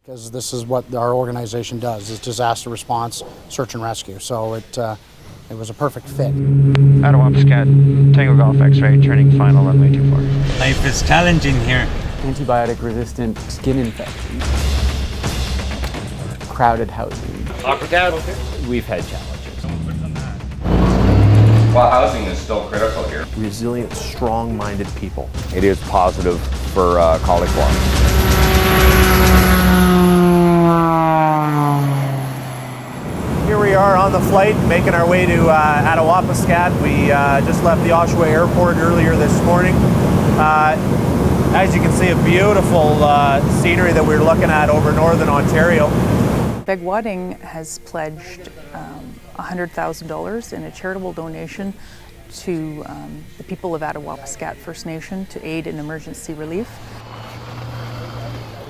Because this is what our organization does, is disaster response, search and rescue. So it was a perfect fit. Attawapiskat, Tango Golf X-ray, turning final runway 24. Life is challenging here. Antibiotic-resistant skin infections. Crowded housing. We've had challenges. Well, housing is still critical here. Resilient, strong-minded people. It is positive for cauliflower. Here we are on the flight, making our way to Attawapiskat. We just left the Oshawa Airport earlier this morning. As you can see, a beautiful scenery that we're looking at over northern Ontario. Begwading has pledged $100,000 in a charitable donation to the people of Attawapiskat First Nation to aid in emergency relief.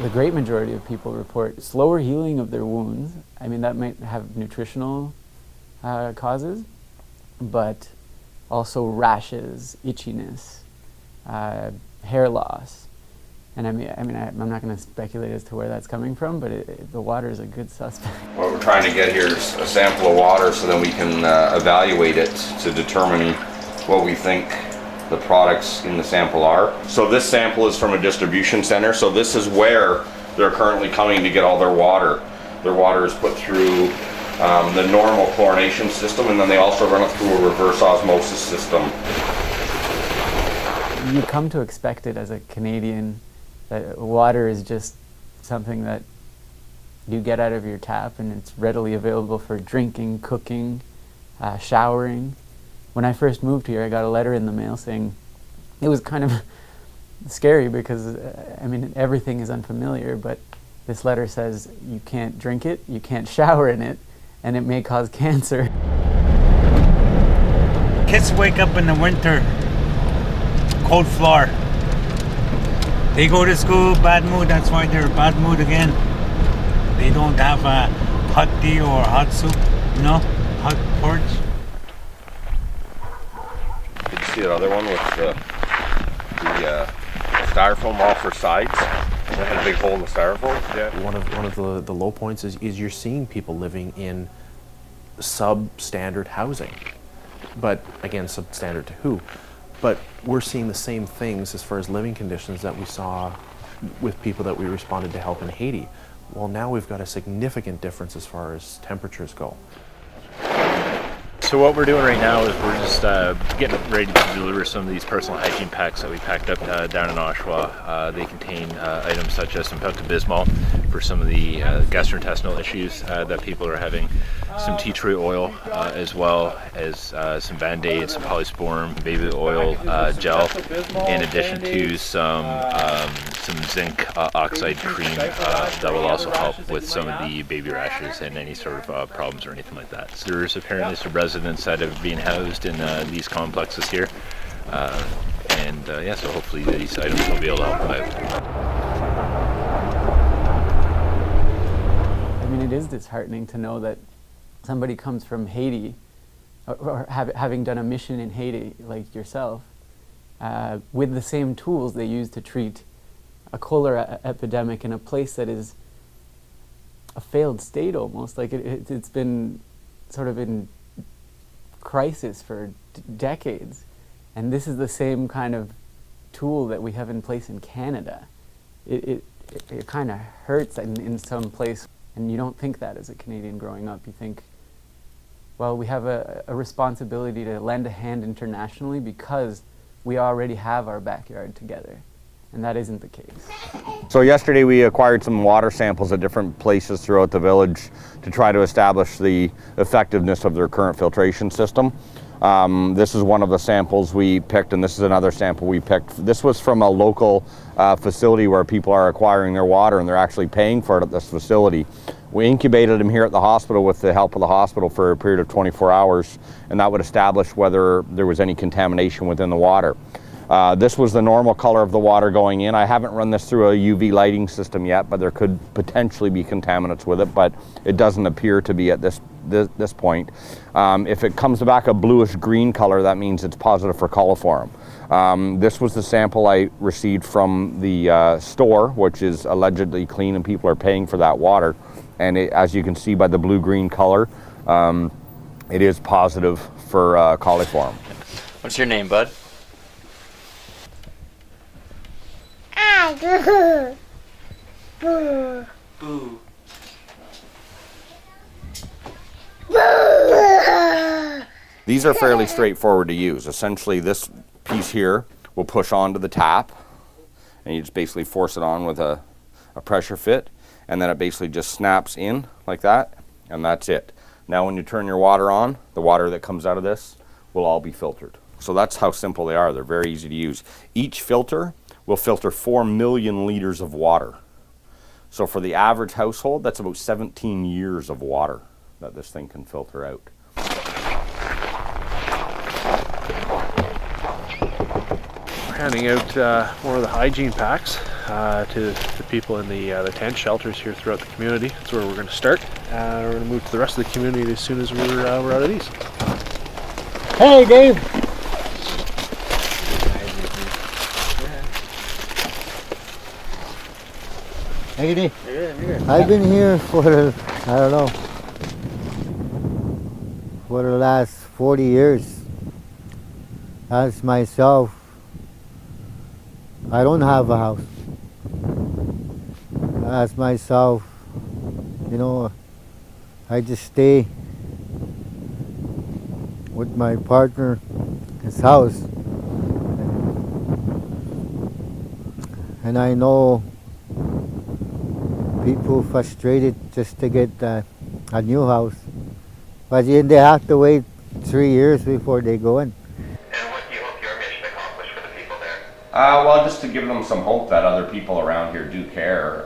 The great majority of people report slower healing of their wounds. I mean, that might have nutritional causes, but also rashes, itchiness, hair loss. And I'm not going to speculate as to where that's coming from, but the water is a good suspect. What we're trying to get here is a sample of water so then we can evaluate it to determine what we think the products in the sample are. So this sample is from a distribution center, so this is where they're currently coming to get all their water. Their water is put through the normal chlorination system, and then they also run it through a reverse osmosis system. You come to expect it as a Canadian, that water is just something that you get out of your tap and it's readily available for drinking, cooking, showering. When I first moved here, I got a letter in the mail saying, it was kind of scary because, everything is unfamiliar, but this letter says you can't drink it, you can't shower in it, and it may cause cancer. Kids wake up in the winter, cold floor. They go to school, bad mood, that's why they're bad mood again. They don't have a hot tea or hot soup, hot porridge. Did you see that other one with the styrofoam off her sides? It had a big hole in the styrofoam. Yeah. One of the low points is you're seeing people living in substandard housing. But again, substandard to who? But we're seeing the same things as far as living conditions that we saw with people that we responded to help in Haiti. Well, now we've got a significant difference as far as temperatures go. So what we're doing right now is we're just getting ready to deliver some of these personal hygiene packs that we packed up down in Oshawa. They contain items such as some Pepto-Bismol for some of the gastrointestinal issues that people are having, some tea tree oil, as well as some Band-Aids, some polysporin, baby oil gel, in addition to some zinc oxide cream that will also help with some of the baby rashes and any sort of problems or anything like that. So there's apparently some residents that have been housed in these complexes here, so hopefully these items will be able to help them out. It is disheartening to know that somebody comes from Haiti, or having done a mission in Haiti like yourself, with the same tools they use to treat a cholera epidemic in a place that is a failed state almost. Like it's been sort of in crisis for decades, and this is the same kind of tool that we have in place in Canada. It kind of hurts in some place, and you don't think that as a Canadian growing up. You think, well, we have a responsibility to lend a hand internationally because we already have our backyard together, and that isn't the case. So yesterday we acquired some water samples at different places throughout the village to try to establish the effectiveness of their current filtration system. This is one of the samples we picked, and this is another sample we picked. This was from a local facility where people are acquiring their water and they're actually paying for it at this facility. We incubated them here at the hospital with the help of the hospital for a period of 24 hours, and that would establish whether there was any contamination within the water. This was the normal color of the water going in. I haven't run this through a UV lighting system yet, but there could potentially be contaminants with it, but it doesn't appear to be at this point. If it comes back a bluish green color, that means it's positive for coliform. This was the sample I received from the store, which is allegedly clean and people are paying for that water. And as you can see by the blue-green color, it is positive for coliform. What's your name, bud? Boo. These are fairly straightforward to use. Essentially, this piece here will push onto the tap, and you just basically force it on with a pressure fit, and then it basically just snaps in like that, and that's it. Now when you turn your water on, the water that comes out of this will all be filtered. So that's how simple they are. They're very easy to use. Each filter will filter 4 million liters of water. So for the average household, that's about 17 years of water that this thing can filter out. We're handing out more of the hygiene packs to the people in the tent shelters here throughout the community. That's where we're going to start. We're going to move to the rest of the community as soon as we're out of these. Hey, Dave. Hey, Dave. I've been here for, I don't know, for the last 40 years. As myself, I don't have a house. As myself, you know, I just stay with my partner, his house. And I know people frustrated just to get a new house. But then they have to wait 3 years before they go in. And what do you hope your mission accomplished for the people there? Well, just to give them some hope that other people around here do care,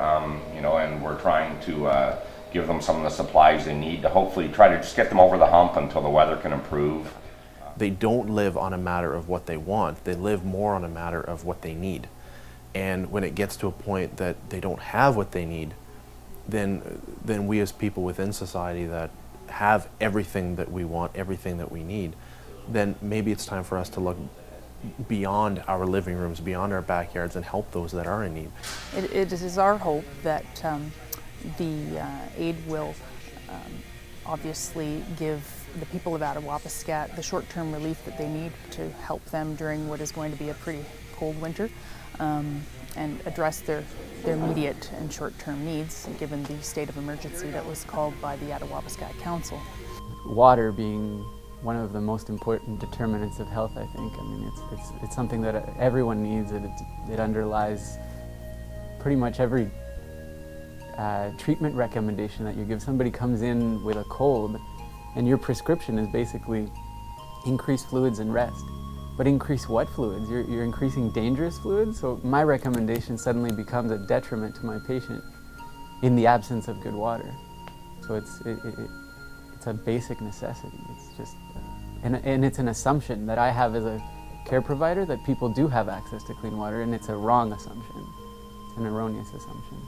you know, and we're trying to give them some of the supplies they need to hopefully try to just get them over the hump until the weather can improve. They don't live on a matter of what they want. They live more on a matter of what they need. And when it gets to a point that they don't have what they need, then we as people within society that have everything that we want, everything that we need, then maybe it's time for us to look beyond our living rooms, beyond our backyards, and help those that are in need. It is our hope that the aid will obviously give the people of Attawapiskat the short-term relief that they need to help them during what is going to be a pretty cold winter, and address their immediate and short-term needs given the state of emergency that was called by the Attawapiskat Council. Water being one of the most important determinants of health, I think. I mean, it's something that everyone needs. It underlies pretty much every treatment recommendation that you give. Somebody comes in with a cold, and your prescription is basically increase fluids and rest. But increase what fluids? You're increasing dangerous fluids? So my recommendation suddenly becomes a detriment to my patient in the absence of good water. So it's a basic necessity. It's just, and it's an assumption that I have as a care provider that people do have access to clean water, and it's a wrong assumption. It's an erroneous assumption.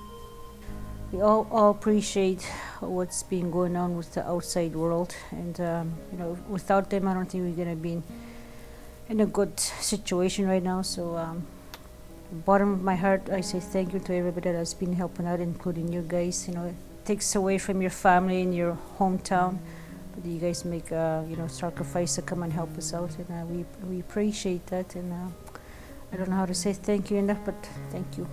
We all appreciate what's been going on with the outside world, and you know, without them, I don't think we're going to be in a good situation right now. So bottom of my heart, I say thank you to everybody that's been helping out, including you guys. You know, it takes away from your family in your hometown, but you guys make you know, sacrifice to come and help us out, and we appreciate that. And I don't know how to say thank you enough, but thank you.